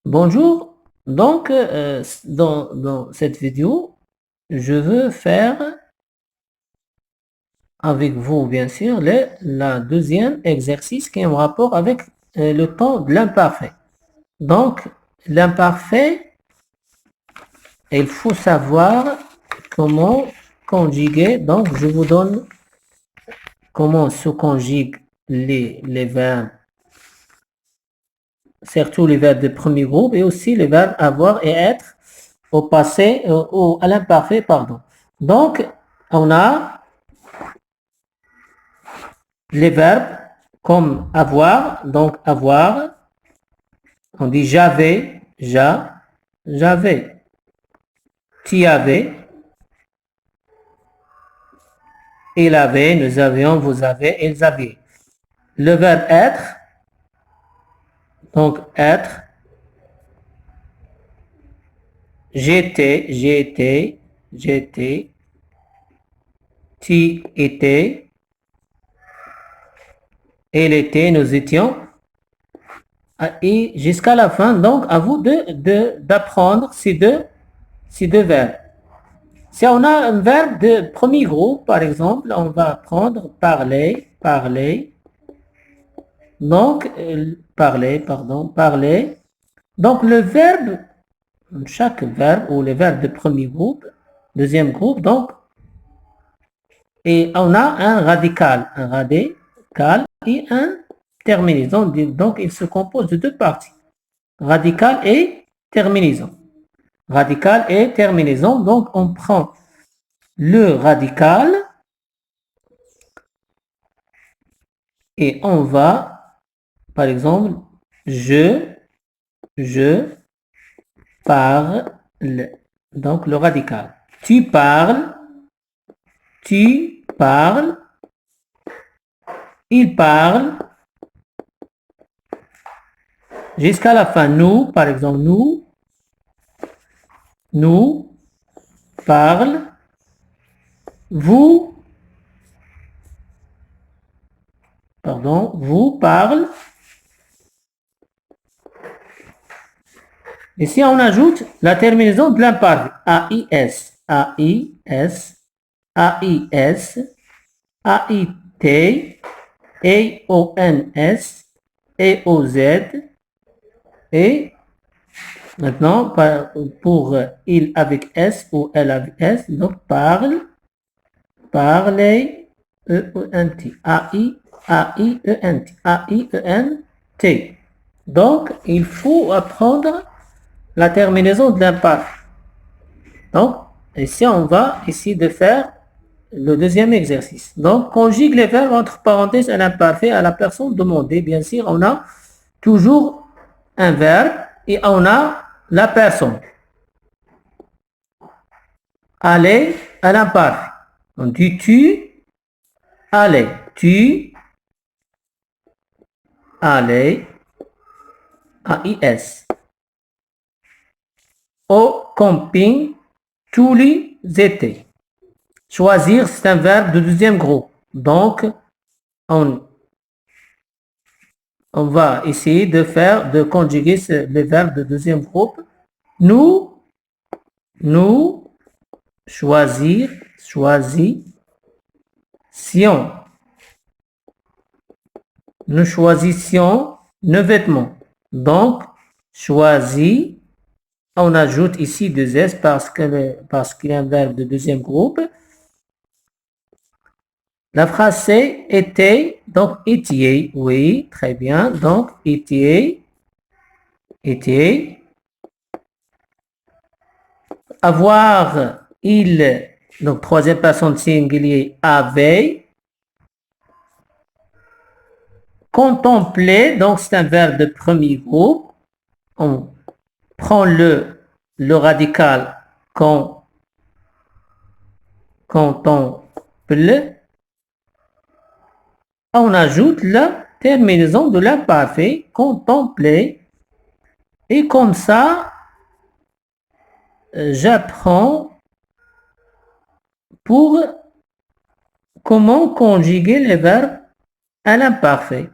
Bonjour. Donc, dans cette vidéo, je veux faire avec vous, bien sûr, la deuxième exercice qui est en rapport avec le temps de l'imparfait. Donc, l'imparfait, il faut savoir comment conjuguer. Donc, je vous donne comment se conjuguent les verbes, surtout les verbes de premier groupe et aussi les verbes avoir et être au passé, à l'imparfait, pardon. Donc, on a les verbes comme avoir, donc avoir, on dit j'avais, j'avais, tu avais, il avait, nous avions, vous avez, ils avaient. Le verbe être, donc être, j'étais, tu étais, elle était, nous étions, et jusqu'à la fin. Donc, à vous d'apprendre ces deux verbes. Si on a un verbe de premier groupe, par exemple, on va prendre parler, parler. Donc, parler. Donc, le verbe, chaque verbe ou le verbe de premier groupe, deuxième groupe, donc, et on a un radical et un terminaison. Donc, il se compose de deux parties, radical et terminaison. Radical et terminaison. Donc, on prend le radical et on va, par exemple, je parle. Donc, le radical. Tu parles, il parle, jusqu'à la fin. Nous, par exemple, nous parle, vous parle. Et si on ajoute la terminaison de l'imparfait, AIS, AIS, AIS, AIT, EONS, EOZ, et maintenant, pour il avec S ou elle avec S, donc parle, parler, E-E-N-T, A-I-E-N-T, A-I-E-N-T. Donc, il faut apprendre la terminaison de l'imparfait. Donc, ici, on va essayer de faire le deuxième exercice. Donc, conjugue les verbes entre parenthèses à l'imparfait à la personne demandée. Bien sûr, on a toujours un verbe et on a la personne. Aller à l'imparfait. On dit tu, allez, tu, allez, A-I-S. Au camping, tous les étés. Choisir, c'est un verbe de deuxième groupe. Donc, on va essayer de conjuguer le verbe de deuxième groupe. Nous, choisir, sion. Nous choisissions nos vêtements. Donc, choisis, on ajoute ici deux S parce qu'il y a un verbe de deuxième groupe. La phrase c'est était, donc étiez, oui, très bien. Donc, étiez, avoir, il, donc troisième personne singulier, avait. Contempler, donc c'est un verbe de premier groupe. On prend le radical contemple. On ajoute la terminaison de l'imparfait, contempler. Et comme ça, j'apprends pour comment conjuguer les verbes à l'imparfait.